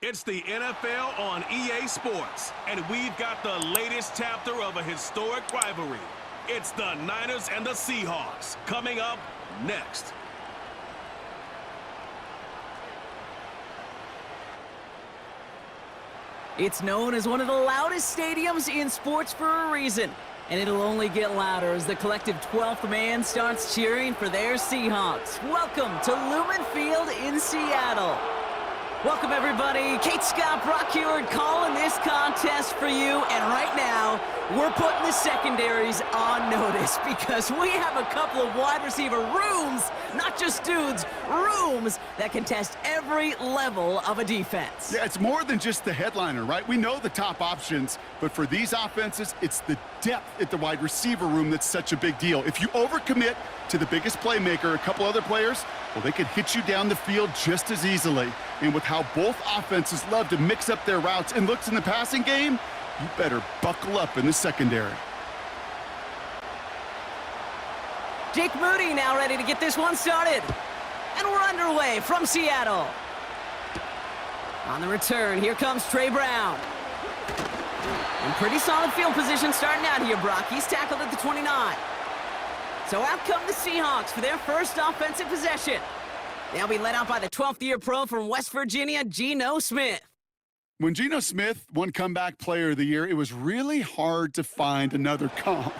It's the NFL on EA Sports, and we've got the latest chapter of a historic rivalry. It's the Niners and the Seahawks coming up next. It's known as one of the loudest stadiums in sports for a reason, and it'll only get louder as the collective 12th man starts cheering for their Seahawks. Welcome to Lumen Field in Seattle. Welcome, everybody. Kate Scott, Brock Heward calling this contest for you. And right now, we're putting the secondaries on notice because we have a couple of wide receiver rooms, not just dudes, rooms that can test every level of a defense. Yeah, it's more than just the headliner, right? We know the top options, but for these offenses, it's the depth at the wide receiver room that's such a big deal. If you overcommit to the biggest playmaker, a couple other players, well, they could hit you down the field just as easily. And with how both offenses love to mix up their routes and looks in the passing game, you better buckle up in the secondary. Jake Moody now ready to get this one started. And we're underway from Seattle. On the return, here comes Trey Brown. And pretty solid field position starting out here, Brock. He's tackled at the 29. So out come the Seahawks for their first offensive possession. They'll be led out by the 12th-year pro from West Virginia, Geno Smith. When Geno Smith won Comeback Player of the Year, it was really hard to find another comp.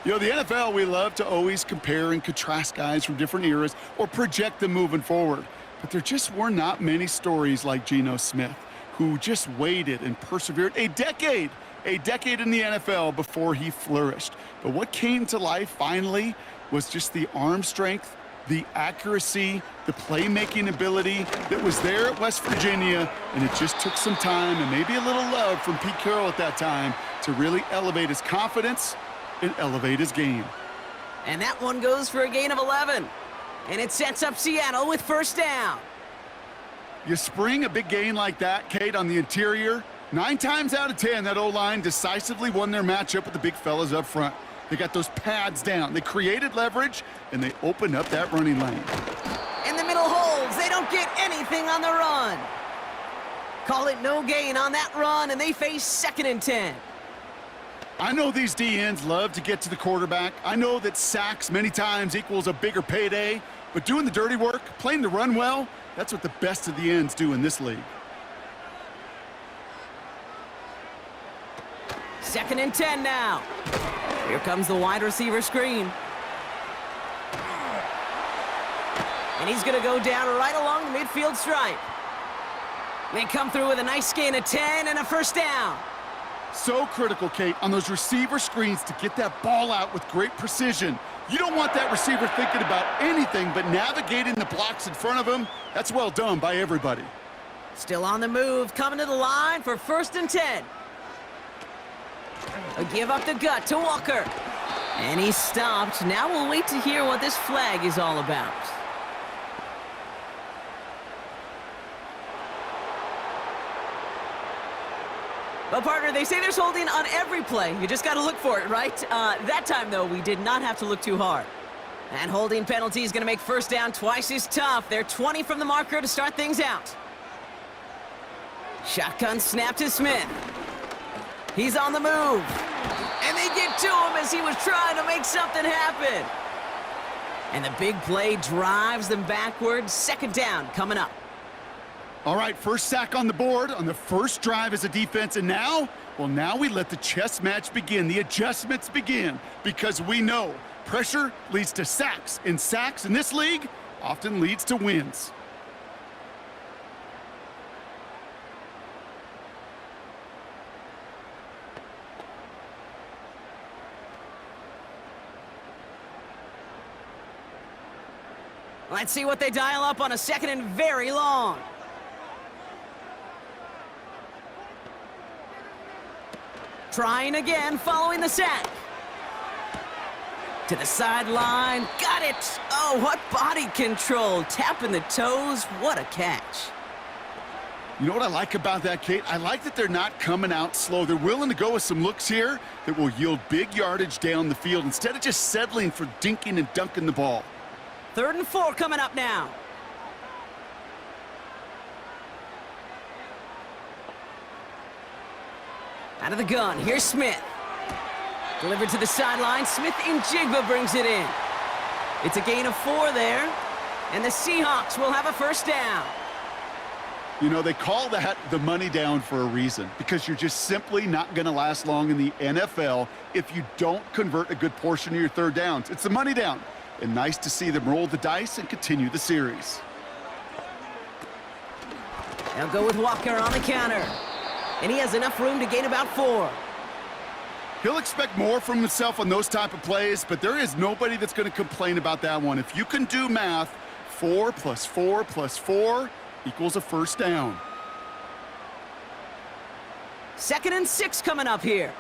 You know, the NFL, we love to always compare and contrast guys from different eras or project them moving forward. But there just were not many stories like Geno Smith, who just waited and persevered a decade in the NFL before he flourished. But what came to life finally was just the arm strength, the accuracy, the playmaking ability that was there at West Virginia, and it just took some time and maybe a little love from Pete Carroll at that time to really elevate his confidence and elevate his game. And that one goes for a gain of 11. And it sets up Seattle with first down. You spring a big gain like that, Kate, on the interior, 9 times out of 10, that O-line decisively won their matchup with the big fellas up front. They got those pads down. They created leverage, and they opened up that running lane. In the middle holds. They don't get anything on the run. Call it no gain on that run, and they face 2nd and 10. I know these DNs love to get to the quarterback. I know that sacks many times equals a bigger payday, but doing the dirty work, playing the run well, that's what the best of the ends do in this league. 2nd and 10 now. Here comes the wide receiver screen. And he's going to go down right along the midfield stripe. They come through with a nice gain of 10 and a first down. So critical, Kate, on those receiver screens to get that ball out with great precision. You don't want that receiver thinking about anything but navigating the blocks in front of him. That's well done by everybody. Still on the move, coming to the line for 1st and 10. A give up the gut to Walker. And he stopped. Now we'll wait to hear what this flag is all about. Well, partner, they say there's holding on every play. You just got to look for it, right? That time, though, we did not have to look too hard. And holding penalty is going to make first down twice as tough. They're 20 from the marker to start things out. Shotgun snap to Smith. He's on the move. And they get to him as he was trying to make something happen. And the big play drives them backwards. 2nd down coming up. All right, first sack on the board on the first drive as a defense. And now, well, now we let the chess match begin. The adjustments begin because we know pressure leads to sacks. And sacks in this league often leads to wins. Let's see what they dial up on a 2nd and very long. Trying again, following the sack. To the sideline, got it! Oh, what body control, tapping the toes, what a catch. You know what I like about that, Kate? I like that they're not coming out slow. They're willing to go with some looks here that will yield big yardage down the field instead of just settling for dinking and dunking the ball. 3rd and 4 coming up now. Out of the gun, here's Smith. Delivered to the sideline, Smith in Jigba brings it in. It's a gain of 4 there, and the Seahawks will have a first down. You know, they call that the money down for a reason, because you're just simply not going to last long in the NFL if you don't convert a good portion of your third downs. It's the money down, and nice to see them roll the dice and continue the series. They'll go with Walker on the counter, and he has enough room to gain about 4. He'll expect more from himself on those type of plays, but there is nobody that's going to complain about that one. If you can do math, 4 plus 4 plus 4 equals a first down. 2nd and 6 coming up here.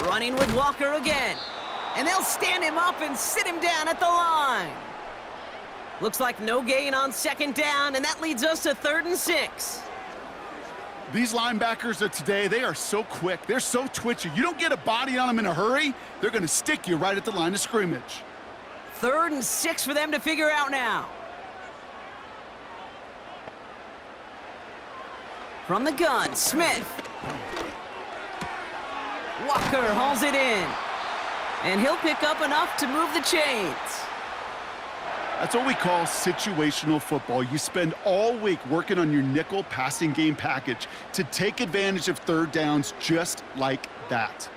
Running with Walker again. And they'll stand him up and sit him down at the line. Looks like no gain on 2nd down, and that leads us to 3rd and 6. These linebackers of today, they are so quick. They're so twitchy. You don't get a body on them in a hurry, they're going to stick you right at the line of scrimmage. 3rd and 6 for them to figure out now. From the gun, Smith. Walker hauls it in. And he'll pick up enough to move the chains. That's what we call situational football. You spend all week working on your nickel passing game package to take advantage of third downs just like that.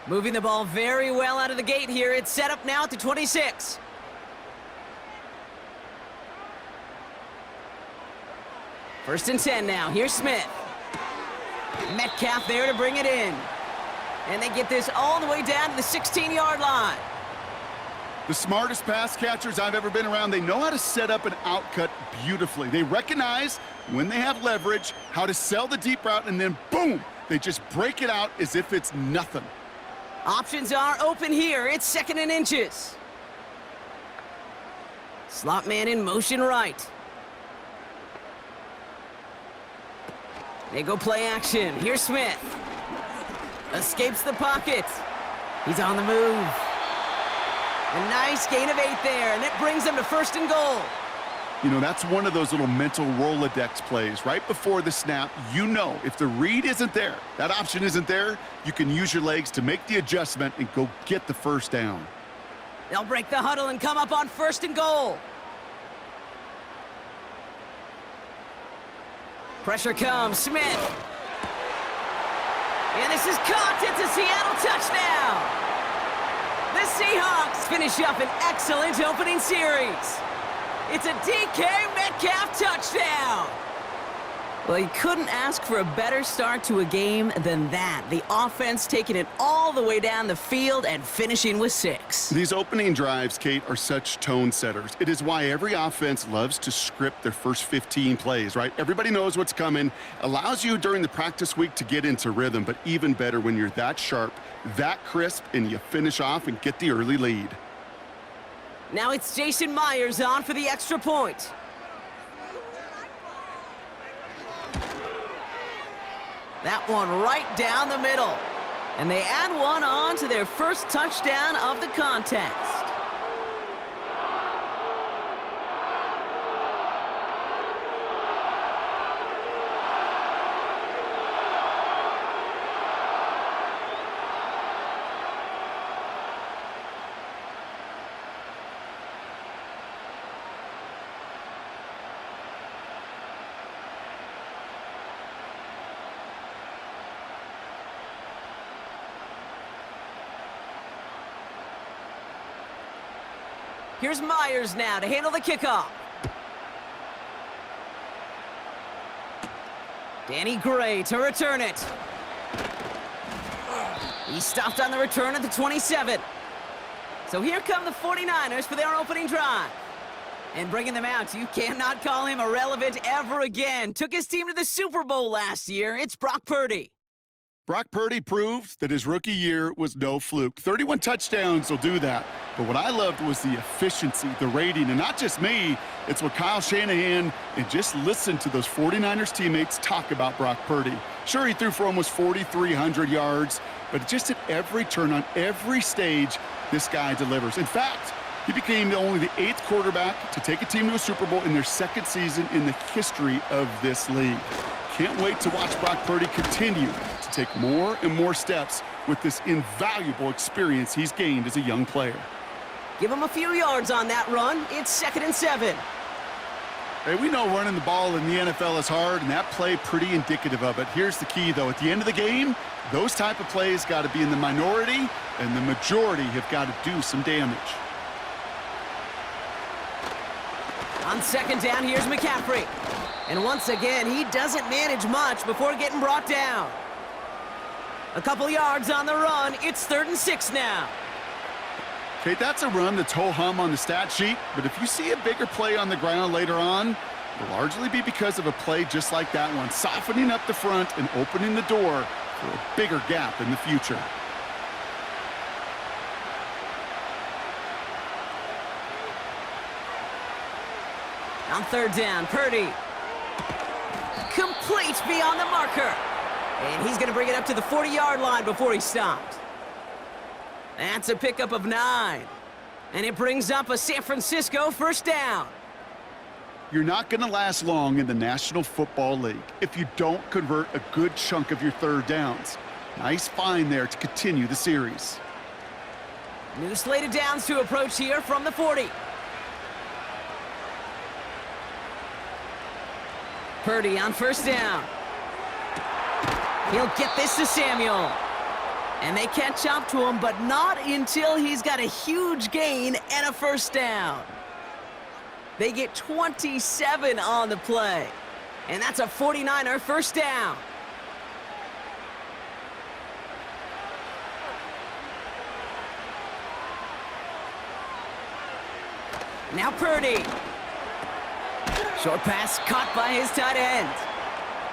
Moving the ball very well out of the gate here. It's set up now at the 26. First and 10 now. Here's Smith. Metcalf there to bring it in. And they get this all the way down to the 16-yard line. The smartest pass catchers I've ever been around, they know how to set up an outcut beautifully. They recognize when they have leverage, how to sell the deep route, and then boom, they just break it out as if it's nothing. Options are open here. It's 2nd and inches. Slot man in motion right. They go play action. Here's Smith. Escapes the pocket. He's on the move. A nice gain of 8 there, and it brings them to 1st and goal. You know, that's one of those little mental Rolodex plays. Right before the snap, you know if the read isn't there, that option isn't there, you can use your legs to make the adjustment and go get the first down. They'll break the huddle and come up on 1st and goal. Pressure comes, Smith. And this is caught. It's a Seattle touchdown. The Seahawks finish up an excellent opening series. It's a DK Metcalf touchdown. Well, you couldn't ask for a better start to a game than that. The offense taking it all the way down the field and finishing with 6. These opening drives, Kate, are such tone setters. It is why every offense loves to script their first 15 plays, right? Everybody knows what's coming. Allows you during the practice week to get into rhythm, but even better when you're that sharp, that crisp, and you finish off and get the early lead. Now it's Jason Myers on for the extra point. That one right down the middle. And they add one on to their first touchdown of the contest. Here's Myers now to handle the kickoff. Danny Gray to return it. He stopped on the return at the 27. So here come the 49ers for their opening drive. And bringing them out, you cannot call him irrelevant ever again. Took his team to the Super Bowl last year. It's Brock Purdy. Brock Purdy proved that his rookie year was no fluke. 31 touchdowns will do that. But what I loved was the efficiency, the rating, and not just me, it's what Kyle Shanahan, and just listen to those 49ers teammates talk about Brock Purdy. Sure, he threw for almost 4,300 yards, but just at every turn, on every stage, this guy delivers. In fact, he became only the 8th quarterback to take a team to a Super Bowl in their 2nd season in the history of this league. Can't wait to watch Brock Purdy continue to take more and more steps with this invaluable experience he's gained as a young player. Give him a few yards on that run. It's 2nd and 7. Hey, we know running the ball in the NFL is hard, and that play pretty indicative of it. Here's the key, though. At the end of the game, those type of plays got to be in the minority, and the majority have got to do some damage. On 2nd down, here's McCaffrey. And once again, he doesn't manage much before getting brought down. A couple yards on the run. It's 3rd and 6 now. Okay, that's a run that's ho-hum on the stat sheet, but if you see a bigger play on the ground later on, it'll largely be because of a play just like that one, softening up the front and opening the door for a bigger gap in the future. On 3rd down, Purdy. Complete beyond the marker. And he's going to bring it up to the 40-yard line before he stopped. That's a pickup of 9. And it brings up a San Francisco 1st down. You're not going to last long in the National Football League if you don't convert a good chunk of your 3rd downs. Nice find there to continue the series. New slated downs to approach here from the 40. Purdy on 1st down. He'll get this to Samuel. And they catch up to him, but not until he's got a huge gain and a 1st down. They get 27 on the play. And that's a 49er 1st down. Now Purdy. Short pass caught by his tight end.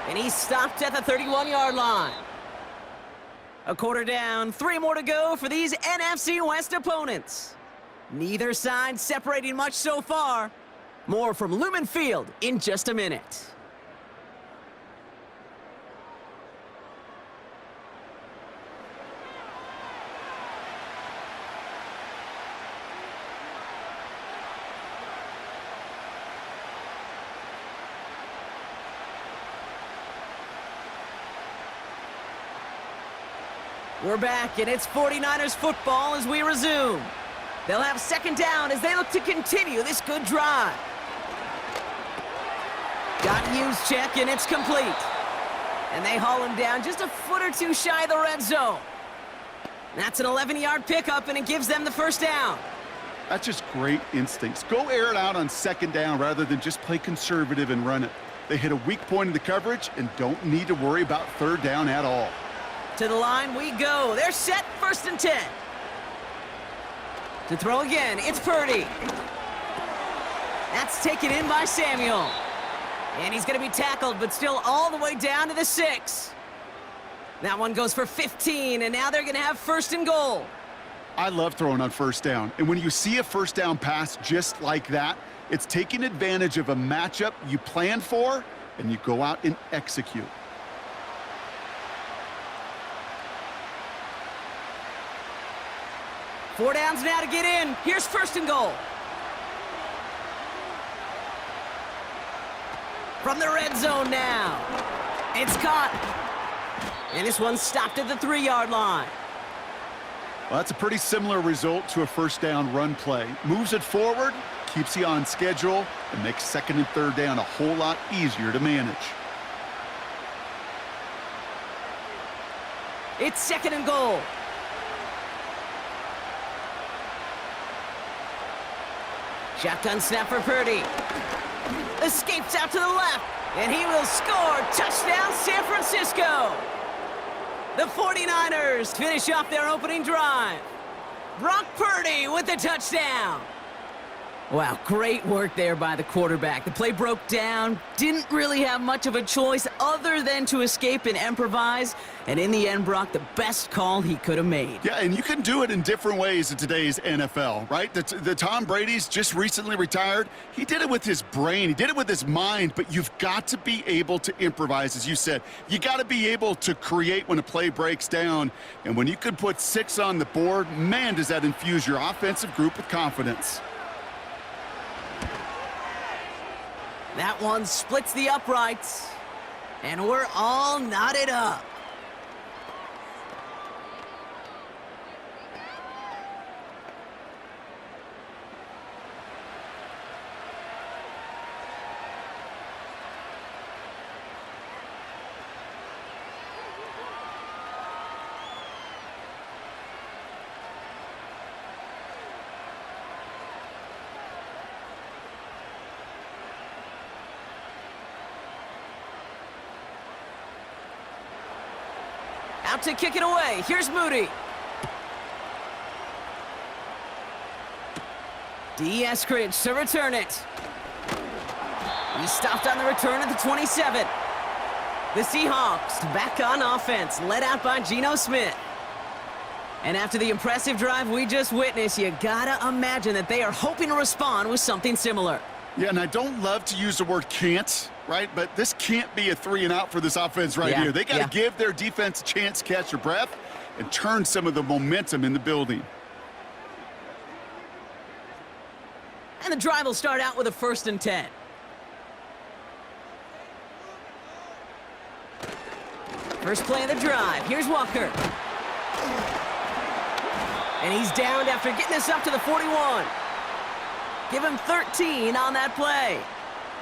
And he's stopped at the 31-yard line. A quarter down, 3 more to go for these NFC West opponents. Neither side separating much so far. More from Lumen Field in just a minute. We're back, and it's 49ers football as we resume. They'll have 2nd down as they look to continue this good drive. Got Hughes check, and it's complete. And they haul him down just a foot or two shy of the red zone. That's an 11-yard pickup, and it gives them the 1st down. That's just great instincts. Go air it out on 2nd down rather than just play conservative and run it. They hit a weak point in the coverage and don't need to worry about 3rd down at all. To the line we go. They're set, 1st and 10. To throw again, it's Purdy. That's taken in by Samuel. And he's going to be tackled, but still all the way down to the 6. That one goes for 15, and now they're going to have 1st and goal. I love throwing on 1st down. And when you see a 1st down pass just like that, it's taking advantage of a matchup you plan for, and you go out and execute. Four downs now to get in. Here's 1st and goal. From the red zone now. It's caught. And this one's stopped at the 3-yard line. Well, that's a pretty similar result to a 1st down run play. Moves it forward, keeps you on schedule, and makes 2nd and 3rd down a whole lot easier to manage. It's 2nd and goal. Shotgun snap for Purdy. Escapes out to the left, and he will score. Touchdown, San Francisco. The 49ers finish off their opening drive. Brock Purdy with the touchdown. Wow, great work there by the quarterback. The play broke down, didn't really have much of a choice other than to escape and improvise, and in the end, Brock, the best call he could have made. Yeah, and you can do it in different ways in today's NFL, right? The Tom Brady's just recently retired. He did it with his brain. He did it with his mind, but you've got to be able to improvise, as you said. You got to be able to create when a play breaks down, and when you can put 6 on the board, man, does that infuse your offensive group with confidence. That one splits the uprights, and we're all knotted up. Out to kick it away. Here's Moody. D. Eskridge to return it. He stopped on the return at the 27. The Seahawks back on offense, led out by Geno Smith. And after the impressive drive we just witnessed, you gotta imagine that they are hoping to respond with something similar. Yeah, and I don't love to use the word can't, right? But this can't be a 3-and-out for this offense right here. They got to give their defense a chance to catch their breath and turn some of the momentum in the building. And the drive will start out with a 1st and 10. First play of the drive. Here's Walker. And he's downed after getting us up to the 41. Give him 13 on that play.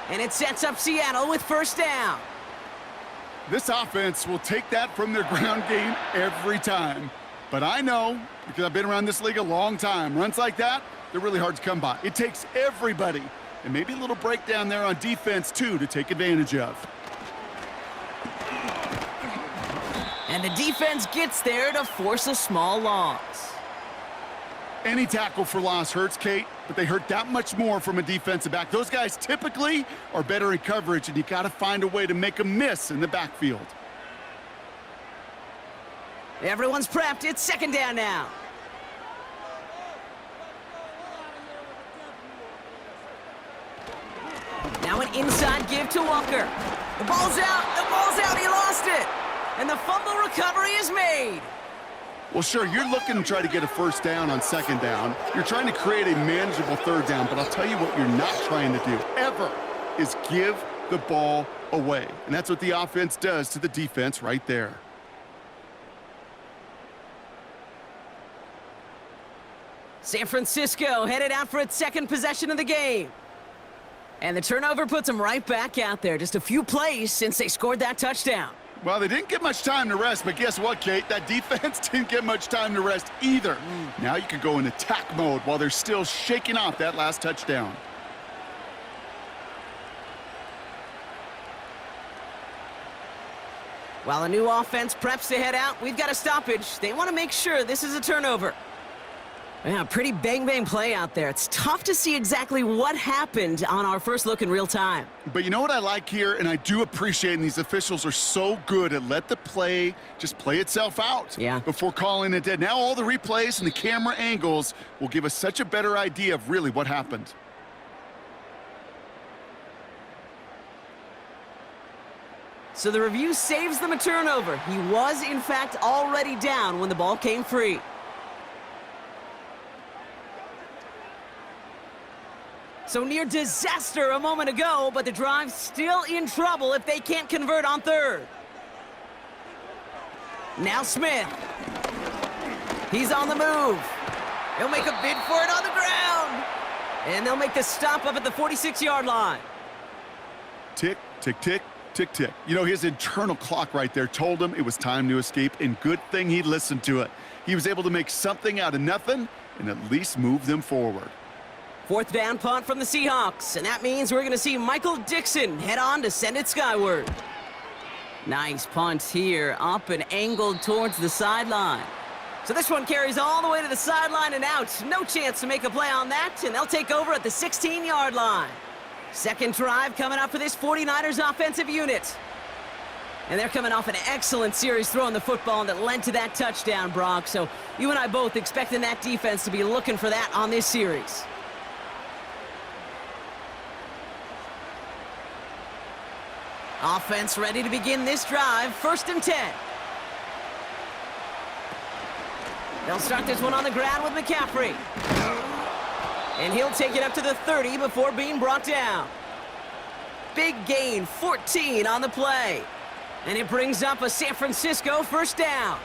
And it sets up Seattle with 1st down. This offense will take that from their ground game every time. But I know, because I've been around this league a long time, runs like that, they're really hard to come by. It takes everybody, and maybe a little breakdown there on defense, too, to take advantage of. And the defense gets there to force a small loss. Any tackle for loss hurts, Kate, but they hurt that much more from a defensive back. Those guys typically are better in coverage, and you got to find a way to make them miss in the backfield. Everyone's prepped. It's 2nd down now. Now an inside give to Walker. The ball's out. The ball's out. He lost it. And the fumble recovery is made. Well, sure, you're looking to try to get a 1st down on 2nd down. You're trying to create a manageable 3rd down, but I'll tell you what you're not trying to do, ever, is give the ball away. And that's what the offense does to the defense right there. San Francisco headed out for its 2nd possession of the game. And the turnover puts them right back out there. Just a few plays since they scored that touchdown. Well, they didn't get much time to rest, but guess what, Kate? That defense didn't get much time to rest either. Now you can go in attack mode while they're still shaking off that last touchdown. While a new offense preps to head out, we've got a stoppage. They want to make sure this is a turnover. Yeah, pretty bang-bang play out there. It's tough to see exactly what happened on our first look in real time. But you know what I like here, and I do appreciate, and these officials are so good at let the play just play itself out before calling it dead. Now all the replays and the camera angles will give us such a better idea of really what happened. So the review saves them a turnover. He was, in fact, already down when the ball came free. So near disaster a moment ago, but the drive's still in trouble if they can't convert on 3rd. Now Smith. He's on the move. He'll make a bid for it on the ground. And they'll make the stop up at the 46-yard line. Tick, tick, tick, tick, tick. You know, his internal clock right there told him it was time to escape, and good thing he listened to it. He was able to make something out of nothing and at least move them forward. 4th down punt from the Seahawks, and that means we're going to see Michael Dixon head on to send it skyward. Nice punt here, up and angled towards the sideline. So this one carries all the way to the sideline and out. No chance to make a play on that, and they'll take over at the 16-yard line. Second drive coming up for this 49ers offensive unit. And they're coming off an excellent series throwing the football that led to that touchdown, Brock. So you and I both expecting that defense to be looking for that on this series. Offense ready to begin this drive. 1st and 10. They'll start this one on the ground with McCaffrey. And he'll take it up to the 30 before being brought down. Big gain, 14 on the play. And it brings up a San Francisco 1st down.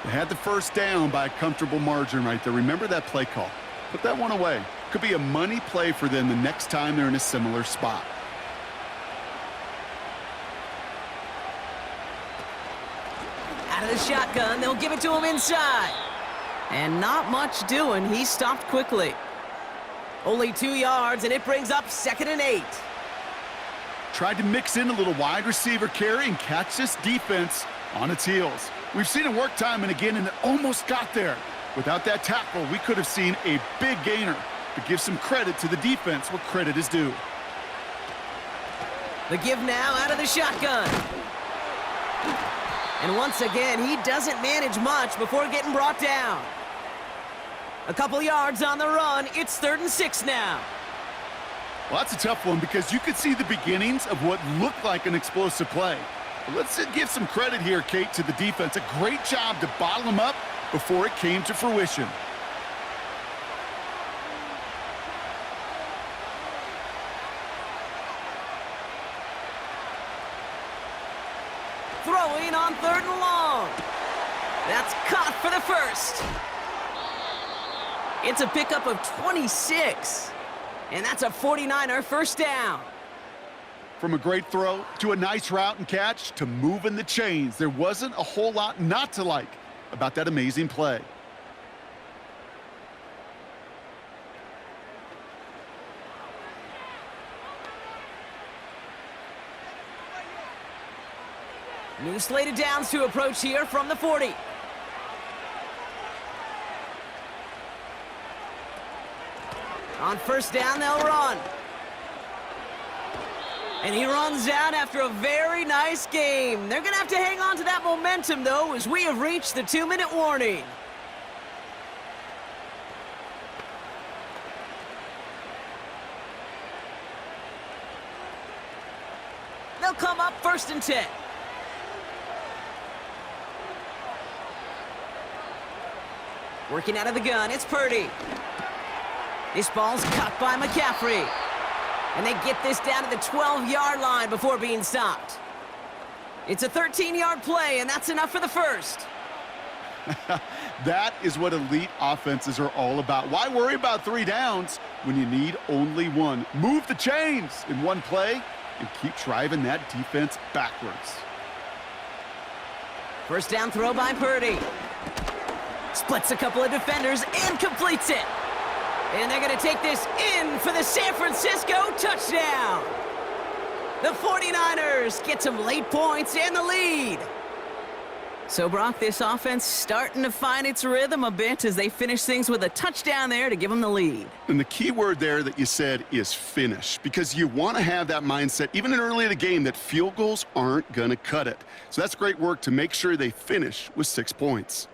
They had the 1st down by a comfortable margin right there. Remember that play call. Put that one away. Could be a money play for them the next time they're in a similar spot. Out of the shotgun, they'll give it to him inside. And not much doing. He stopped quickly. Only 2 yards, and it brings up 2nd and 8. Tried to mix in a little wide receiver carry and catch this defense on its heels. We've seen it work time and again, and it almost got there. Without that tackle, we could have seen a big gainer. But give some credit to the defense where credit is due. The give now out of the shotgun. And once again, he doesn't manage much before getting brought down. A couple yards on the run. It's 3rd and 6 now. Well, that's a tough one because you could see the beginnings of what looked like an explosive play. But let's give some credit here, Kate, to the defense. A great job to bottle them up before it came to fruition. Throwing on 3rd and long. That's caught for the 1st. It's a pickup of 26. And that's a 49er 1st down. From a great throw to a nice route and catch to moving the chains, there wasn't a whole lot not to like about that amazing play. New slate of downs to approach here from the 40. On 1st down, they'll run. And he runs out after a very nice game. They're going to have to hang on to that momentum, though, as we have reached the 2-minute warning. They'll come up 1st and 10. Working out of the gun, it's Purdy. This ball's caught by McCaffrey. And they get this down to the 12-yard line before being stopped. It's a 13-yard play, and that's enough for the 1st. That is what elite offenses are all about. Why worry about 3 downs when you need only 1? Move the chains in one play and keep driving that defense backwards. 1st down throw by Purdy. Splits a couple of defenders and completes it. And they're going to take this in for the San Francisco touchdown. The 49ers get some late points and the lead. So, Brock, this offense starting to find its rhythm a bit as they finish things with a touchdown there to give them the lead. And the key word there that you said is finish, because you want to have that mindset, even in early in the game, that field goals aren't going to cut it. So that's great work to make sure they finish with 6 points.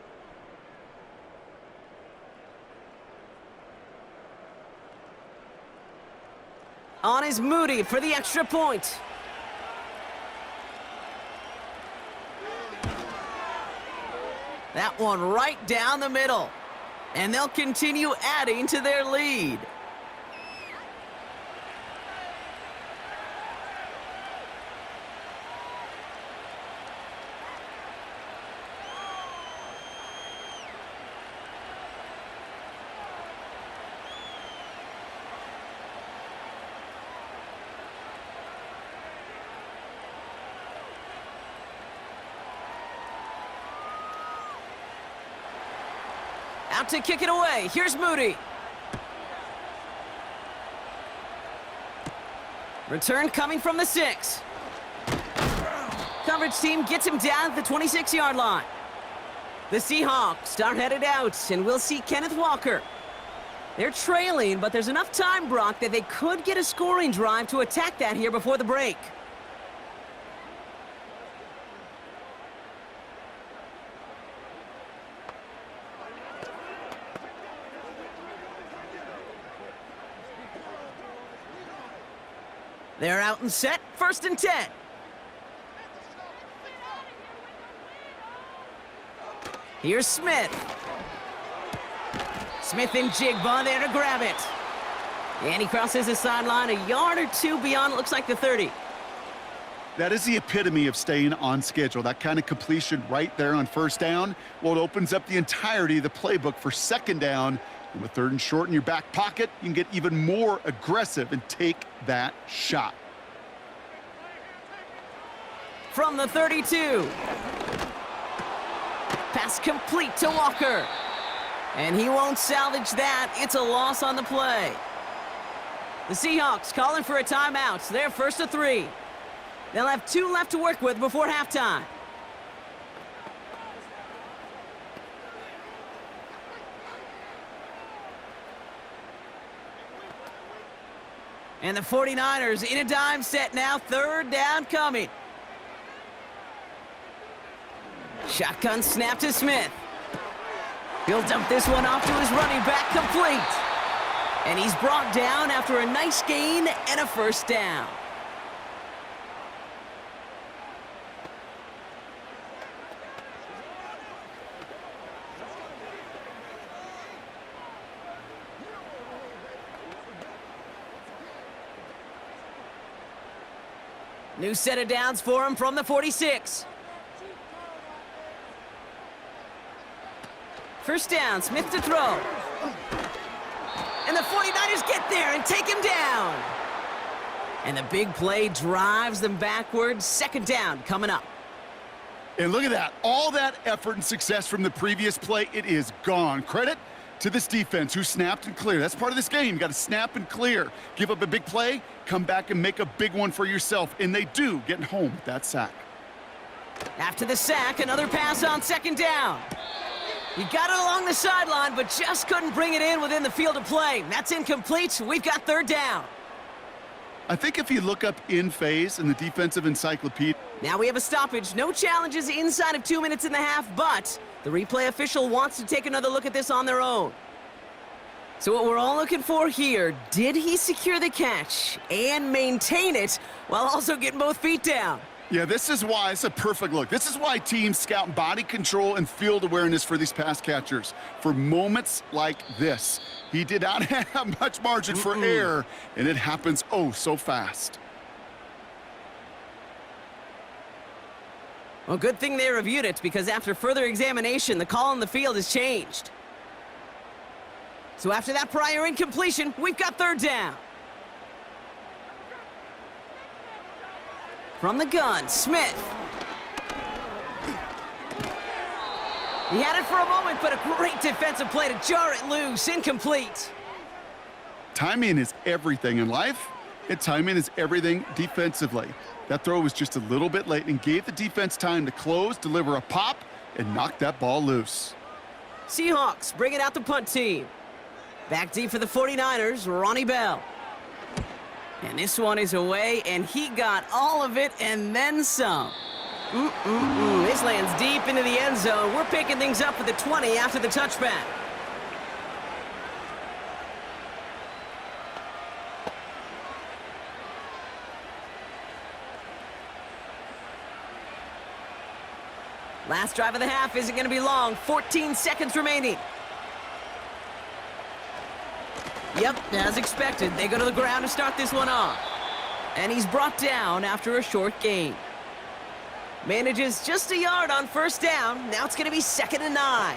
On is Moody for the extra point. That one right down the middle. And they'll continue adding to their lead. Out to kick it away. Here's Moody. Return coming from the 6. Coverage team gets him down at the 26-yard line. The Seahawks are headed out, and we'll see Kenneth Walker. They're trailing, but there's enough time, Brock, that they could get a scoring drive to attack that here before the break. They're out and set, 1st and 10. Here's Smith. Smith and Jigba there to grab it. And he crosses the sideline a yard or two beyond, it looks like the 30. That is the epitome of staying on schedule. That kind of completion right there on 1st down. Well, it opens up the entirety of the playbook for 2nd down. And with 3rd and short in your back pocket, you can get even more aggressive and take that shot. From the 32. Pass complete to Walker. And he won't salvage that. It's a loss on the play. The Seahawks calling for a timeout. They're 1st and 3. They'll have 2 left to work with before halftime. And the 49ers in a dime set now. 3rd down coming. Shotgun snap to Smith. He'll dump this one off to his running back, complete. And he's brought down after a nice gain and a 1st down. New set of downs for him from the 46. 1st down, Smith to throw. And the 49ers get there and take him down. And the big play drives them backwards. 2nd down coming up. And look at that. All that effort and success from the previous play, it is gone. Credit to this defense who snapped and cleared. That's part of this game. You got to snap and clear. Give up a big play, come back and make a big one for yourself. And they do, getting home with that sack. After the sack, another pass on 2nd down. He got it along the sideline, but just couldn't bring it in within the field of play. That's incomplete. We've got 3rd down. I think if you look up in phase in the defensive encyclopedia. Now we have a stoppage. No challenges inside of 2 minutes and a half, but the replay official wants to take another look at this on their own. So what we're all looking for here, did he secure the catch and maintain it while also getting both feet down? Yeah, this is why it's a perfect look. This is why teams scout body control and field awareness for these pass catchers. For moments like this, he did not have much margin for error, and it happens oh so fast. Well, good thing they reviewed it, because after further examination, the call on the field has changed. So after that prior incompletion, we've got 3rd down. From the gun, Smith. He had it for a moment, but a great defensive play to jar it loose. Incomplete. Timing is everything in life, and timing is everything defensively. That throw was just a little bit late and gave the defense time to close, deliver a pop, and knock that ball loose. Seahawks bringing out the punt team. Back deep for the 49ers, Ronnie Bell. And this one is away, and he got all of it and then some. This lands deep into the end zone. We're picking things up at the 20 after the touchback. Last drive of the half isn't going to be long. 14 seconds remaining. Yep, as expected, they go to the ground to start this one off. And he's brought down after a short gain. Manages just a yard on 1st down. Now it's going to be 2nd and 9.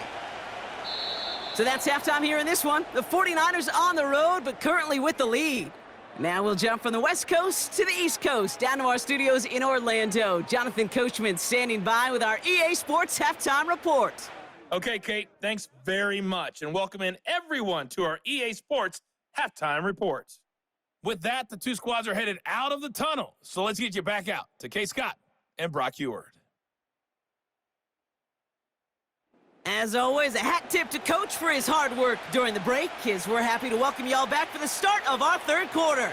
So that's halftime here in this one. The 49ers on the road, but currently with the lead. Now we'll jump from the West Coast to the East Coast, down to our studios in Orlando. Jonathan Coachman standing by with our EA Sports Halftime Report. Okay, Kate, thanks very much, and welcome in everyone to our EA Sports Halftime Reports. With that, the 2 squads are headed out of the tunnel, so let's get you back out to Kay Scott and Brock Eward. As always, a hat tip to Coach for his hard work during the break, as we're happy to welcome y'all back for the start of our third quarter.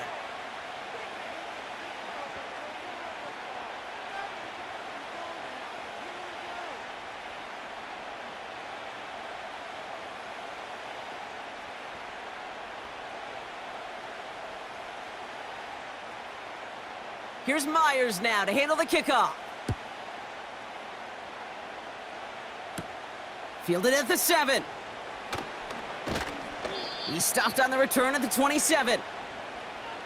Here's Myers now to handle the kickoff. Fielded at the 7. He stopped on the return at the 27.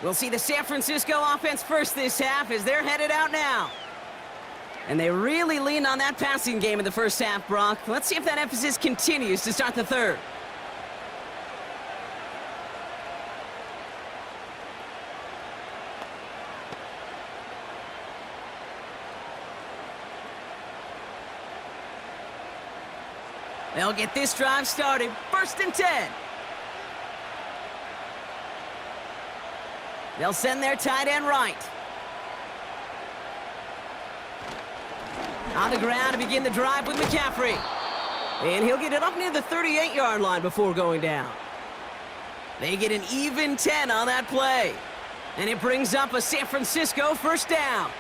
We'll see the San Francisco offense first this half as they're headed out now. And they really leaned on that passing game in the first half, Brock. Let's see if that emphasis continues to start the third. They'll get this drive started. 1st and 10. They'll send their tight end right. On the ground to begin the drive with McCaffrey. And he'll get it up near the 38-yard line before going down. They get an even 10 on that play. And it brings up a San Francisco first down.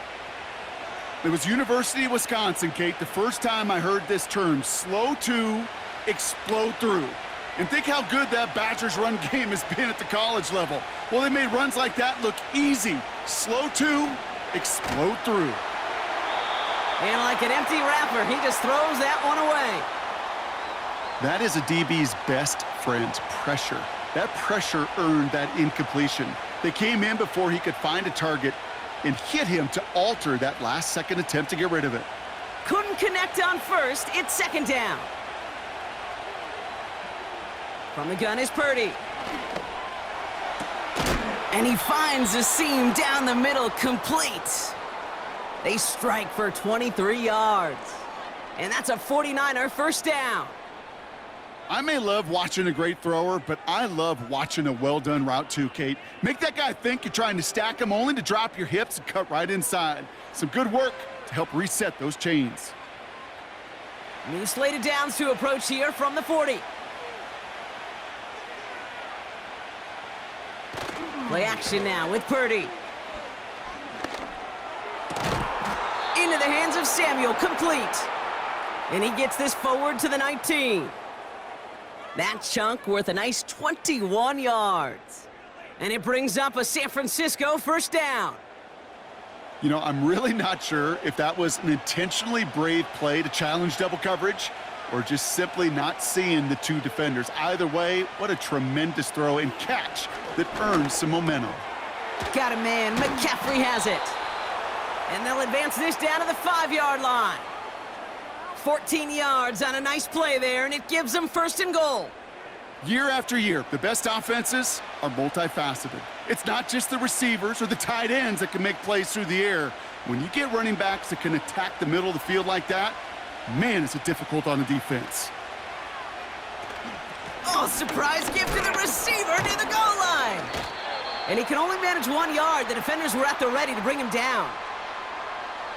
It was University of Wisconsin, Kate, the first time I heard this term, slow to, explode through. And think how good that Badgers run game has been at the college level. Well, they made runs like that look easy. Slow to, explode through. And like an empty wrapper, he just throws that one away. That is a DB's best friend, pressure. That pressure earned that incompletion. They came in before he could find a target and hit him to alter that last-second attempt to get rid of it. Couldn't connect on first. It's second down. From the gun is Purdy. And he finds a seam down the middle, complete. They strike for 23 yards. And that's a 49er first down. I may love watching a great thrower, but I love watching a well-done route too, Kate. Make that guy think you're trying to stack him only to drop your hips and cut right inside. Some good work to help reset those chains. New slated downs to approach here from the 40. Play action now with Purdy. Into the hands of Samuel, complete. And he gets this forward to the 19. That chunk worth a nice 21 yards. And it brings up a San Francisco first down. You know, I'm really not sure if that was an intentionally brave play to challenge double coverage or just simply not seeing the two defenders. Either way, what a tremendous throw and catch that earns some momentum. Got a man. McCaffrey has it. And they'll advance this down to the 5-yard line. 14 yards on a nice play there, and it gives them 1st and goal. Year after year, the best offenses are multifaceted. It's not just the receivers or the tight ends that can make plays through the air. When you get running backs that can attack the middle of the field like that, man, is it difficult on the defense. Oh, surprise gift to the receiver near the goal line. And he can only manage 1 yard. The defenders were at the ready to bring him down.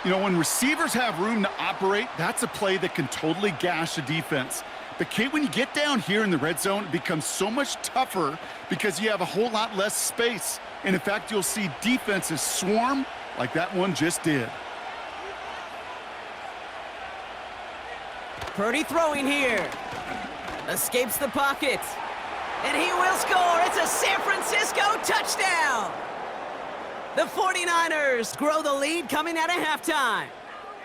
You know, when receivers have room to operate, that's a play that can totally gash a defense. But, Kate, when you get down here in the red zone, it becomes so much tougher because you have a whole lot less space. And, in fact, you'll see defenses swarm like that one just did. Purdy throwing here. Escapes the pocket. And he will score. It's a San Francisco touchdown. The 49ers grow the lead coming out of halftime.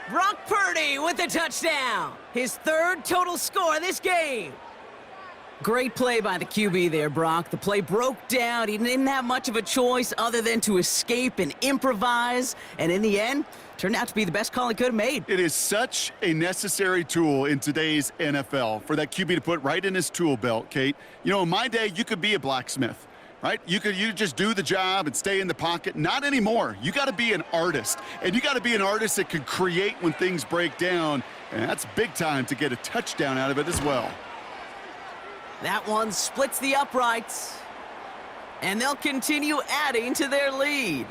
Brock Purdy with the touchdown. His 3rd total score this game. Great play by the QB there, Brock. The play broke down. He didn't have much of a choice other than to escape and improvise. And in the end, turned out to be the best call he could have made. It is such a necessary tool in today's NFL for that QB to put right in his tool belt, Kate. You know, in my day, you could be a blacksmith. Right? You just do the job and stay in the pocket. Not anymore. You got to be an artist. And you got to be an artist that can create when things break down. And that's big time to get a touchdown out of it as well. That one splits the uprights. And they'll continue adding to their lead.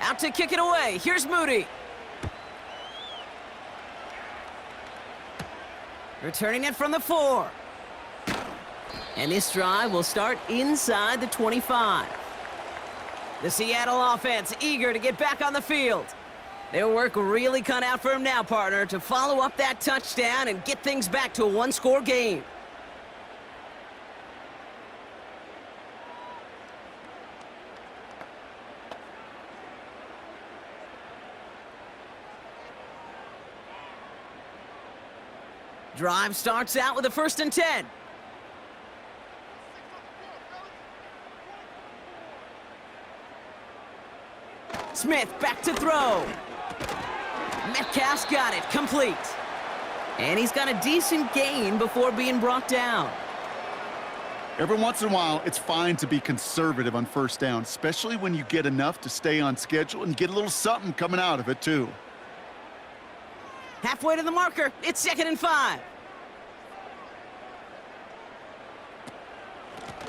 Out to kick it away. Here's Moody. Returning it from the 4. And this drive will start inside the 25. The Seattle offense eager to get back on the field. Their work really cut out for him now, partner, to follow up that touchdown and get things back to a one-score game. Drive starts out with a 1st and 10. Smith back to throw. Metcalf's got it, complete. And he's got a decent gain before being brought down. Every once in a while, it's fine to be conservative on 1st down, especially when you get enough to stay on schedule and get a little something coming out of it, too. Halfway to the marker, it's 2nd and 5.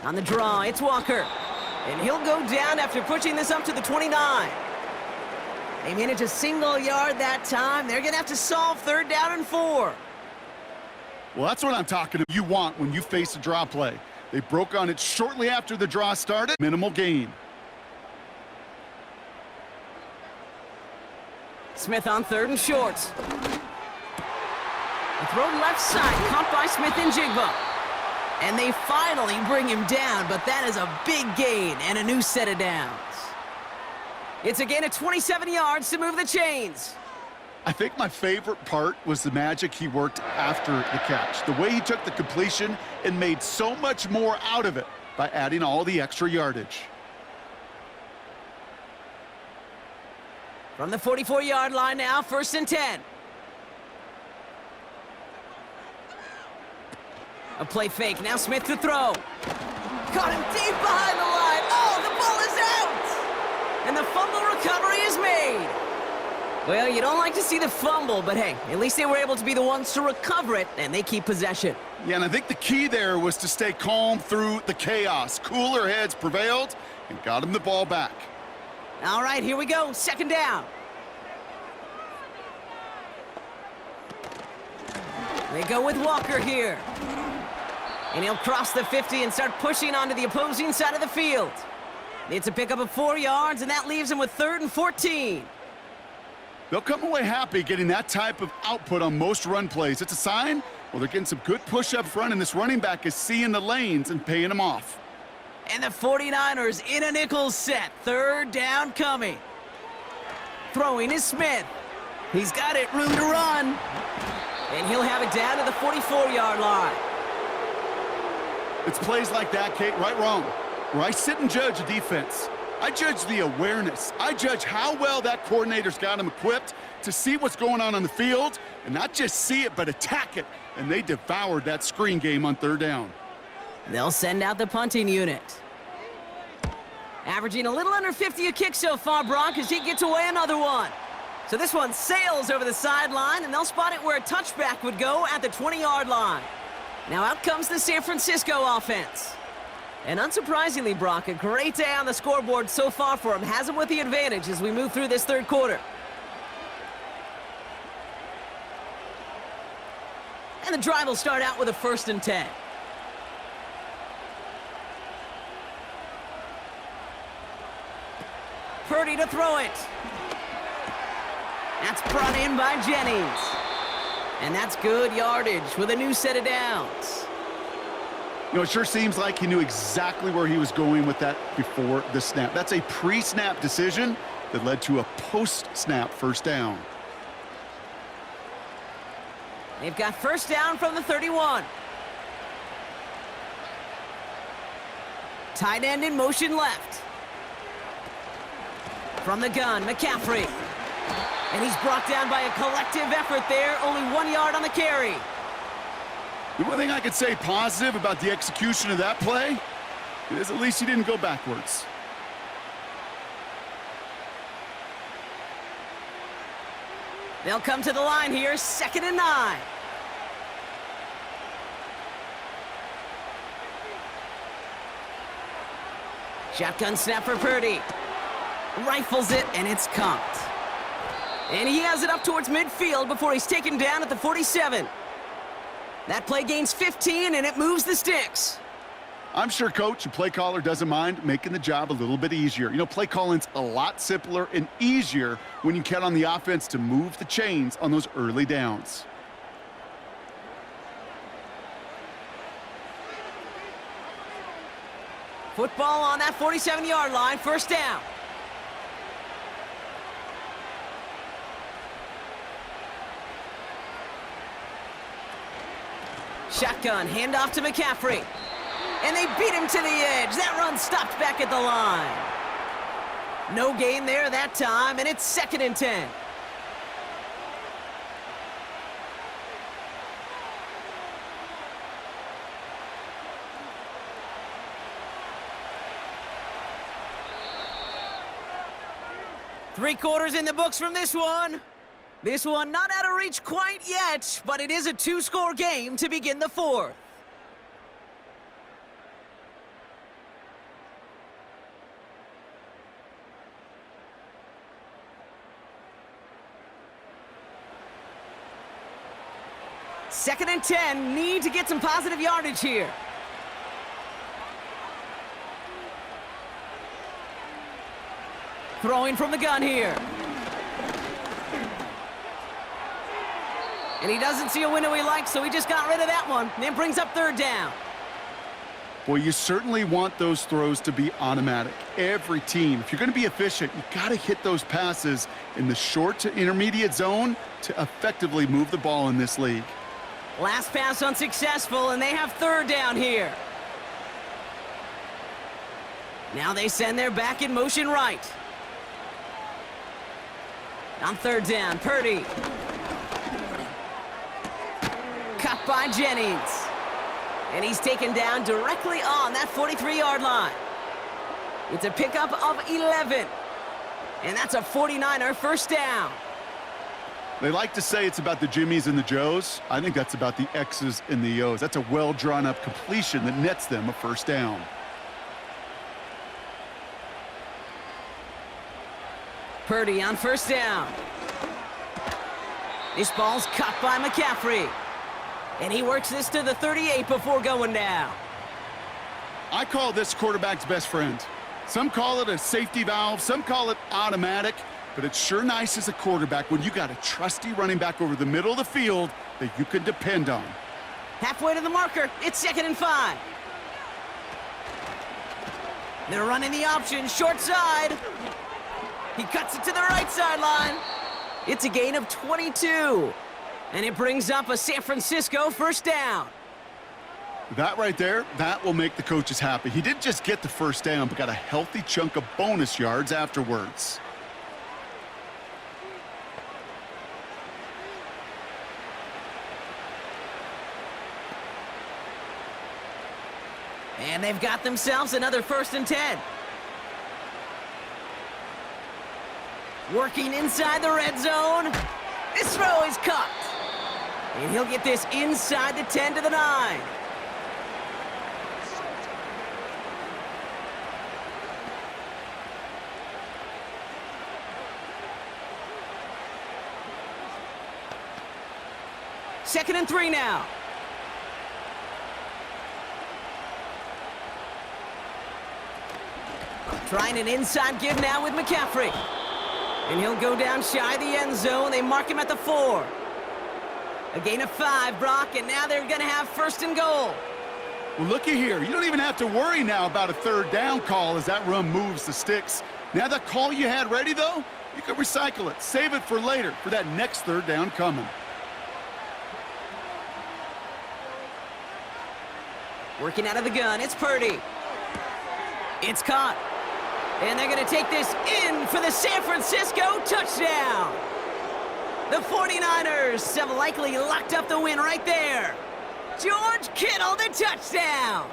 On the draw, it's Walker. And he'll go down after pushing this up to the 29. They managed a single yard that time. They're going to have to solve 3rd down and 4. Well, that's what I'm talking about. You want when you face a draw play. They broke on it shortly after the draw started. Minimal gain. Smith on 3rd and short. The throw left side, caught by Smith and Jigba. And they finally bring him down, but that is a big gain and a new set of downs. It's a gain of 27 yards to move the chains. I think my favorite part was the magic he worked after the catch. The way he took the completion and made so much more out of it by adding all the extra yardage. From the 44-yard line now, 1st and 10. A play fake, now Smith to throw. Caught him deep behind the line. Oh, the ball is out! And the fumble recovery is made. Well, you don't like to see the fumble, but hey, at least they were able to be the ones to recover it, and they keep possession. Yeah, and I think the key there was to stay calm through the chaos. Cooler heads prevailed and got him the ball back. All right, here we go, 2nd down. They go with Walker here. And he'll cross the 50 and start pushing onto the opposing side of the field. It's a pickup of 4 yards, and that leaves him with 3rd and 14. They'll come away happy getting that type of output on most run plays. It's a sign, well, they're getting some good push up front, and this running back is seeing the lanes and paying them off. And the 49ers in a nickel set. 3rd down coming. Throwing is Smith. He's got it, room to run. And he'll have it down to the 44-yard line. It's plays like that, Kate, right, wrong, where I sit and judge a defense. I judge the awareness. I judge how well that coordinator's got him equipped to see what's going on the field, and not just see it, but attack it. And they devoured that screen game on 3rd down. They'll send out the punting unit. Averaging a little under 50 a kick so far, Brock, as he gets away another one. So this one sails over the sideline, and they'll spot it where a touchback would go at the 20-yard line. Now out comes the San Francisco offense. And unsurprisingly, Brock, a great day on the scoreboard so far for him. Has him with the advantage as we move through this 3rd quarter. And the drive will start out with a 1st and 10. Purdy to throw it. That's brought in by Jennings. And that's good yardage with a new set of downs. You know, it sure seems like he knew exactly where he was going with that before the snap. That's a pre-snap decision that led to a post-snap 1st down. They've got 1st down from the 31. Tight end in motion left. From the gun, McCaffrey. And he's brought down by a collective effort there. Only 1 yard on the carry. The one thing I could say positive about the execution of that play is at least he didn't go backwards. They'll come to the line here, 2nd and 9. Shotgun snap for Purdy. Rifles it, and it's caught. And he has it up towards midfield before he's taken down at the 47. That play gains 15, and it moves the sticks. I'm sure coach and play caller doesn't mind making the job a little bit easier. You know, play calling's a lot simpler and easier when you count on the offense to move the chains on those early downs. Football on that 47-yard line, first down. Shotgun, handoff to McCaffrey. And they beat him to the edge. That run stopped back at the line. No gain there that time, and it's 2nd and 10. Three quarters in the books from this one. This one not out of reach quite yet, but it is a 2-score game to begin the 4th. Second and 10, need to get some positive yardage here. Throwing from the gun here. And he doesn't see a window he likes, so he just got rid of that one. And then brings up 3rd down. Well, you certainly want those throws to be automatic. Every team, if you're going to be efficient, you got to hit those passes in the short to intermediate zone to effectively move the ball in this league. Last pass unsuccessful, and they have 3rd down here. Now they send their back in motion right. On 3rd down, Purdy. Cut by Jennings. And he's taken down directly on that 43-yard line. It's a pickup of 11. And that's a 49er first down. They like to say it's about the Jimmies and the Joes. I think that's about the X's and the O's. That's a well-drawn-up completion that nets them a first down. Purdy on first down. This ball's caught by McCaffrey. And he works this to the 38 before going down. I call this quarterback's best friend. Some call it a safety valve, some call it automatic, but it's sure nice as a quarterback when you got a trusty running back over the middle of the field that you can depend on. Halfway to the marker, it's 2nd and 5. They're running the option, short side. He cuts it to the right sideline. It's a gain of 22. And it brings up a San Francisco first down. That right there, that will make the coaches happy. He didn't just get the first down, but got a healthy chunk of bonus yards afterwards. And they've got themselves another 1st and 10. Working inside the red zone. This throw is caught. And he'll get this inside the 10 to the 9. Second and 3 now. Trying an inside give now with McCaffrey. And he'll go down shy of the end zone. They mark him at the 4. A gain of 5, Brock, and now they're going to have 1st and goal. Well, looky here. You don't even have to worry now about a 3rd down call as that run moves the sticks. Now that call you had ready, though, you can recycle it. Save it for later for that next 3rd down coming. Working out of the gun, it's Purdy. It's caught. And they're going to take this in for the San Francisco touchdown. The 49ers have likely locked up the win right there. George Kittle, the touchdown.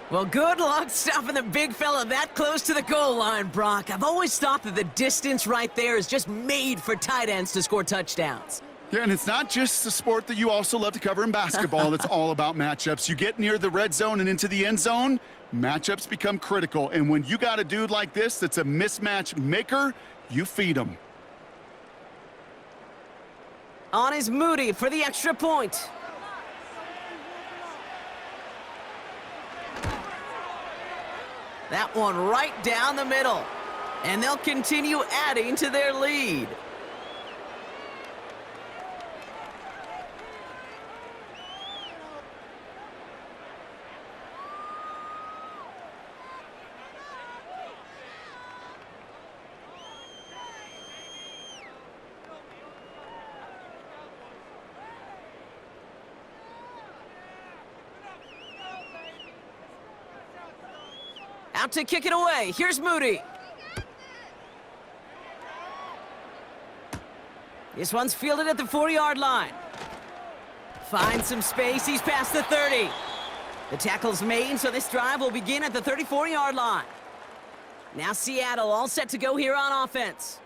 Well, good luck stopping the big fella that close to the goal line, Brock. I've always thought that the distance right there is just made for tight ends to score touchdowns. Yeah, and it's not just the sport that you also love to cover in basketball that's all about matchups. You get near the red zone and into the end zone, matchups become critical. And when you got a dude like this that's a mismatch maker, you feed him. On is Moody for the extra point. That one right down the middle. And they'll continue adding to their lead. Out to kick it away. Here's Moody. This one's fielded at the 40-yard line. Finds some space. He's past the 30. The tackle's made, so this drive will begin at the 34-yard line. Now Seattle all set to go here on offense.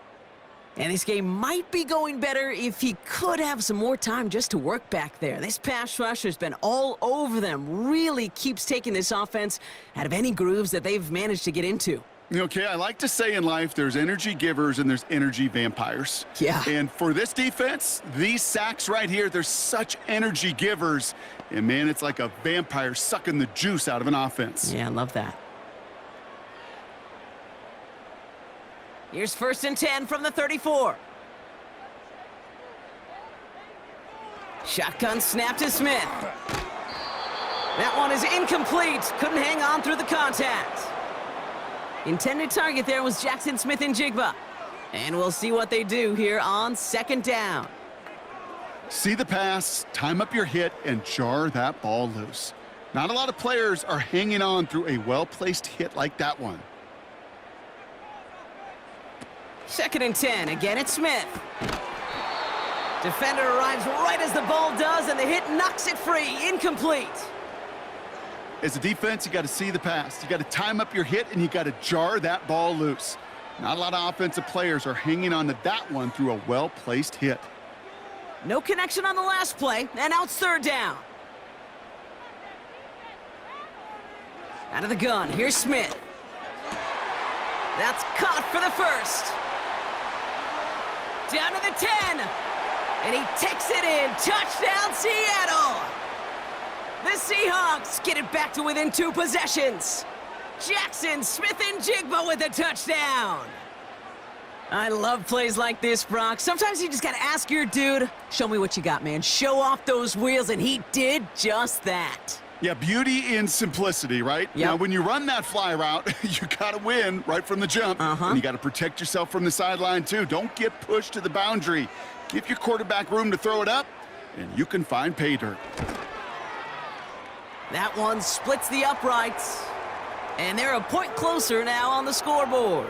And this game might be going better if he could have some more time just to work back there. This pass rush has been all over them. Really keeps taking this offense out of any grooves that they've managed to get into. Okay, I like to say in life there's energy givers and there's energy vampires. Yeah. And for this defense, these sacks right here, they're such energy givers. And, man, it's like a vampire sucking the juice out of an offense. Yeah, I love that. Here's 1st and 10 from the 34. Shotgun snap to Smith. That one is incomplete. Couldn't hang on through the contact. Intended target there was Jackson Smith-Njigba. And we'll see what they do here on 2nd down. See the pass, time up your hit, and jar that ball loose. Not a lot of players are hanging on through a well-placed hit like that one. 2nd and 10. Again, it's Smith. Defender arrives right as the ball does, and the hit knocks it free. Incomplete. As a defense, you got to see the pass. You got to time up your hit, and you got to jar that ball loose. Not a lot of offensive players are hanging on to that one through a well-placed hit. No connection on the last play, and now it's 3rd down. Out of the gun, here's Smith. That's caught for the 1st. Down to the 10. And he takes it in. Touchdown, Seattle. The Seahawks get it back to within 2 possessions. Jackson Smith-Njigba with a touchdown. I love plays like this, Brock. Sometimes you just got to ask your dude, show me what you got, man. Show off those wheels, and he did just that. Yeah, beauty in simplicity, right? Yep. Now, when you run that fly route, you got to win right from the jump. And you got to protect yourself from the sideline, too. Don't get pushed to the boundary. Give your quarterback room to throw it up, and you can find pay dirt. That one splits the uprights. And they're a point closer now on the scoreboard.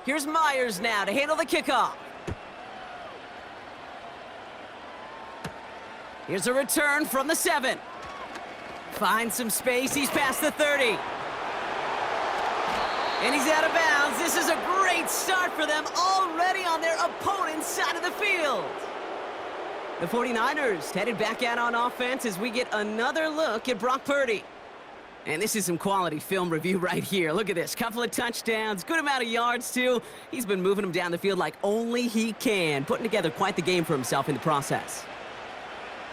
Here's Myers now to handle the kickoff. Here's a return from the 7. Finds some space. He's past the 30. And he's out of bounds. This is a great start for them, already on their opponent's side of the field. The 49ers headed back out on offense as we get another look at Brock Purdy. And this is some quality film review right here. Look at this. Couple of touchdowns, good amount of yards, too. He's been moving them down the field like only he can, putting together quite the game for himself in the process.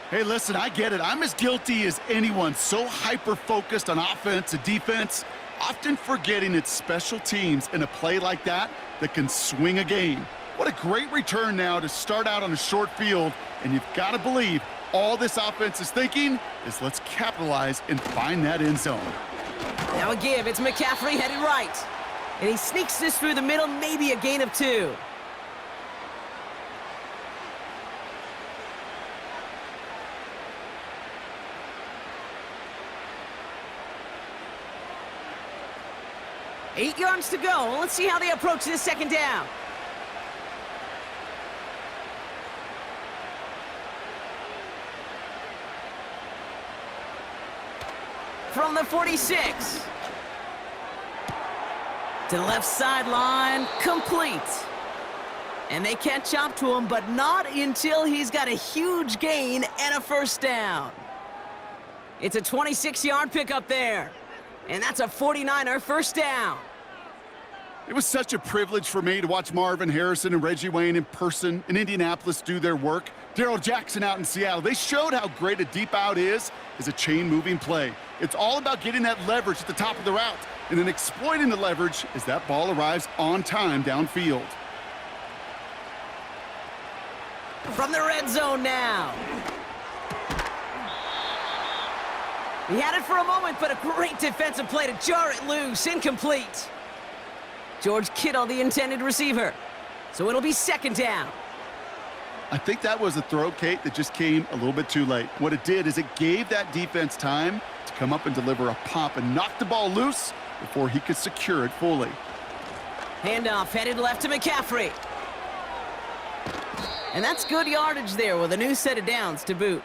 Hey, listen, I get it. I'm as guilty as anyone. So hyper-focused on offense and defense, often forgetting it's special teams in a play like that that can swing a game. What a great return now to start out on a short field, and you've got to believe all this offense is thinking is let's capitalize and find that end zone. Now a give. It's McCaffrey headed right. And he sneaks this through the middle, maybe a gain of 2. 8 yards to go. Let's see how they approach this second down. From the 46. To the left sideline, complete. And they catch up to him, but not until he's got a huge gain and a first down. It's a 26-yard pickup there. And that's a 49er first down. It was such a privilege for me to watch Marvin Harrison and Reggie Wayne in person in Indianapolis do their work. Darrell Jackson out in Seattle. They showed how great a deep out is as a chain-moving play. It's all about getting that leverage at the top of the route and then exploiting the leverage as that ball arrives on time downfield. From the red zone now. He had it for a moment, but a great defensive play to jar it loose. Incomplete. George Kittle, the intended receiver. So it'll be second down. I think that was a throw, Kate, that just came a little bit too late. What it did is it gave that defense time to come up and deliver a pop and knock the ball loose before he could secure it fully. Handoff headed left to McCaffrey. And that's good yardage there with a new set of downs to boot.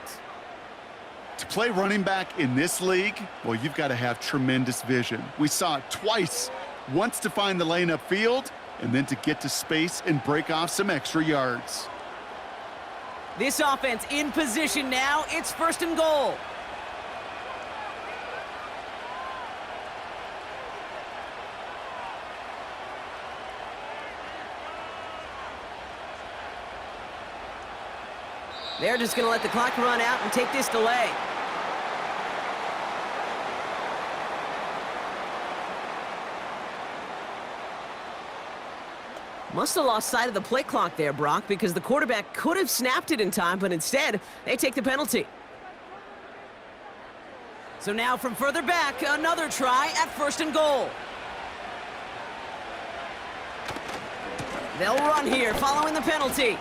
To play running back in this league, well, you've got to have tremendous vision. We saw it twice, once to find the lane upfield, and then to get to space and break off some extra yards. This offense in position now. It's first and goal. They're just going to let the clock run out and take this delay. Must have lost sight of the play clock there, Brock, because the quarterback could have snapped it in time, but instead, they take the penalty. So now from further back, another try at first and goal. They'll run here following the penalty.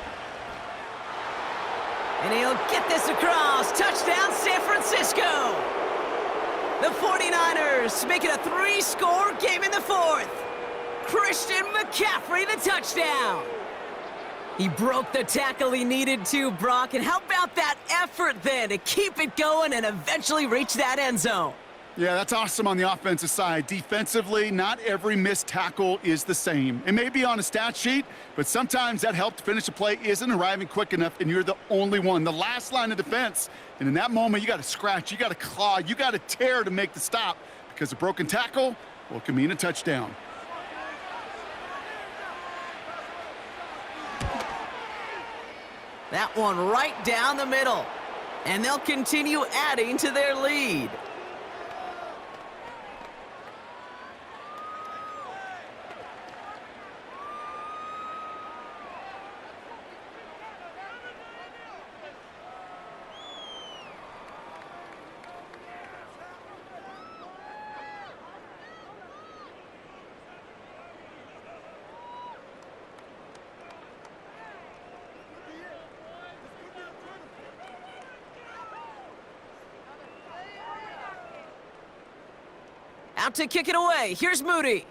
And he'll get this across. Touchdown, San Francisco. The 49ers make it a 3-score game in the fourth. Christian McCaffrey, the touchdown. He broke the tackle he needed to, Brock. And how about that effort then to keep it going and eventually reach that end zone? Yeah, that's awesome on the offensive side. Defensively, not every missed tackle is the same. It may be on a stat sheet, but sometimes that help to finish a play isn't arriving quick enough, and you're the only one, the last line of defense. And in that moment, you got to scratch, you got to claw, you got to tear to make the stop, because a broken tackle, well, it can mean a touchdown. That one right down the middle. And they'll continue adding to their lead. Out to kick it away. Here's Moody.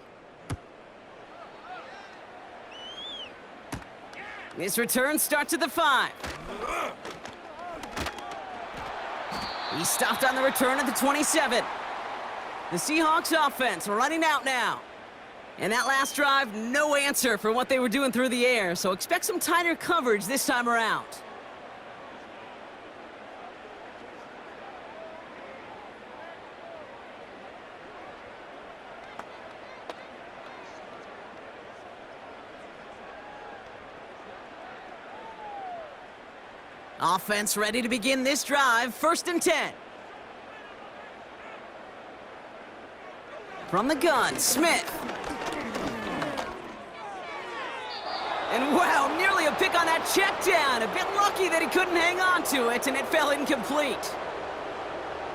This return starts at the 5. He stopped on the return at the 27. The Seahawks offense running out now. And that last drive, no answer for what they were doing through the air, so expect some tighter coverage this time around. Offense ready to begin this drive. First and 10. From the gun, Smith. And wow, nearly a pick on that check down. A bit lucky that he couldn't hang on to it, and it fell incomplete.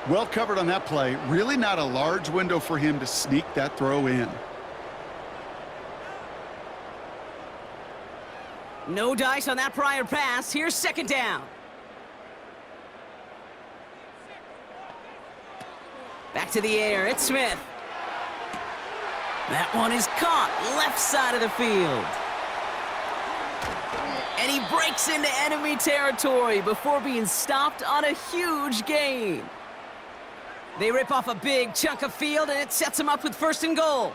Well covered on that play. Really not a large window for him to sneak that throw in. No dice on that prior pass. Here's second down. Back to the air. It's Smith. That one is caught left side of the field. And he breaks into enemy territory before being stopped on a huge gain. They rip off a big chunk of field, and it sets them up with 1st and goal.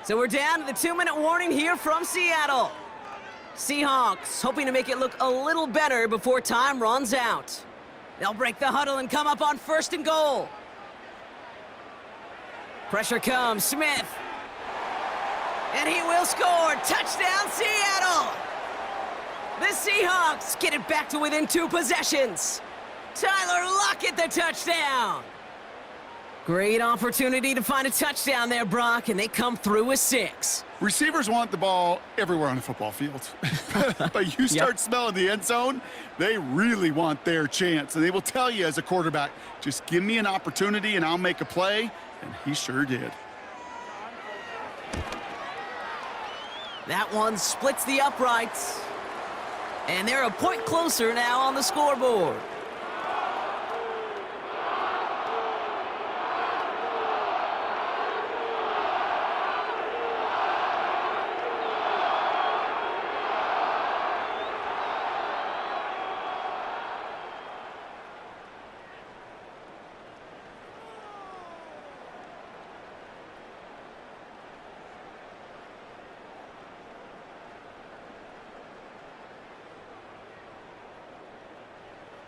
So we're down to the 2-minute warning here from Seattle. Seahawks hoping to make it look a little better before time runs out. They'll break the huddle and come up on 1st and goal. Pressure comes, Smith. And he will score. Touchdown, Seattle! The Seahawks get it back to within 2 possessions. Tyler Lockett, the touchdown. Great opportunity to find a touchdown there, Brock, and they come through with 6. Receivers want the ball everywhere on the football field. But you start smelling the end zone, they really want their chance. And they will tell you as a quarterback, just give me an opportunity and I'll make a play. And he sure did. That one splits the uprights. And they're a point closer now on the scoreboard.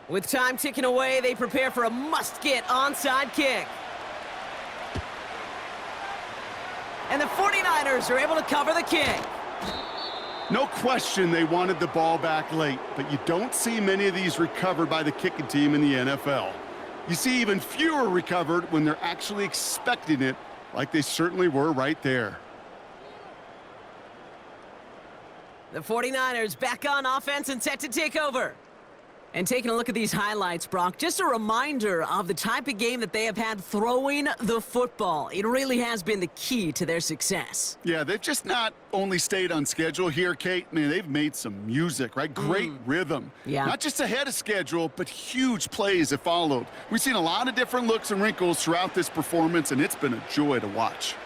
With time ticking away, they prepare for a must-get onside kick. And the 49ers are able to cover the kick. No question they wanted the ball back late, but you don't see many of these recovered by the kicking team in the NFL. You see even fewer recovered when they're actually expecting it, like they certainly were right there. The 49ers back on offense and set to take over. And taking a look at these highlights, Brock, just a reminder of the type of game that they have had throwing the football. It really has been the key to their success. Yeah, they've just not only stayed on schedule here, Kate. Man, they've made some music, right? Great rhythm. Yeah. Not just ahead of schedule, but huge plays have followed. We've seen a lot of different looks and wrinkles throughout this performance, and it's been a joy to watch.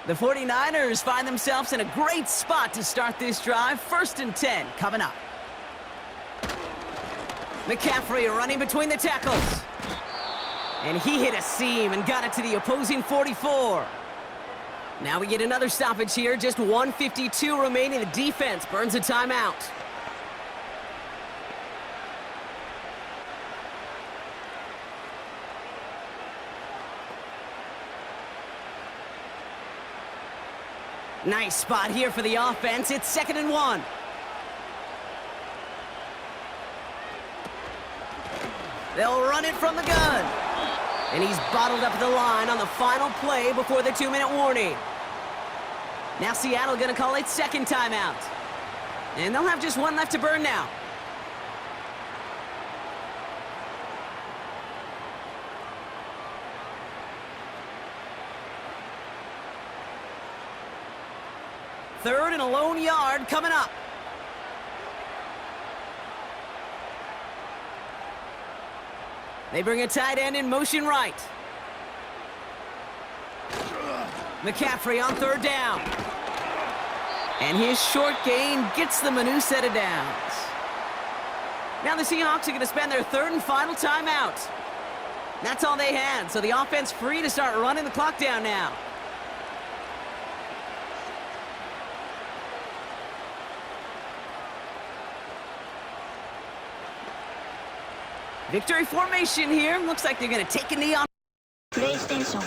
The 49ers find themselves in a great spot to start this drive. 1st and 10 coming up. McCaffrey running between the tackles. And he hit a seam and got it to the opposing 44. Now we get another stoppage here. Just 1:52 remaining. The defense burns a timeout. Nice spot here for the offense. It's 2nd and 1. They'll run it from the gun. And he's bottled up at the line on the final play before the 2-minute warning. Now Seattle going to call its 2nd timeout. And they'll have just 1 left to burn now. Third and a lone yard coming up. They bring a tight end in motion right. McCaffrey on 3rd down. And his short gain gets them a new set of downs. Now the Seahawks are going to spend their 3rd and final timeout. That's all they had, so the offense free to start running the clock down now. Victory formation here. Looks like they're going to take a knee on PlayStation.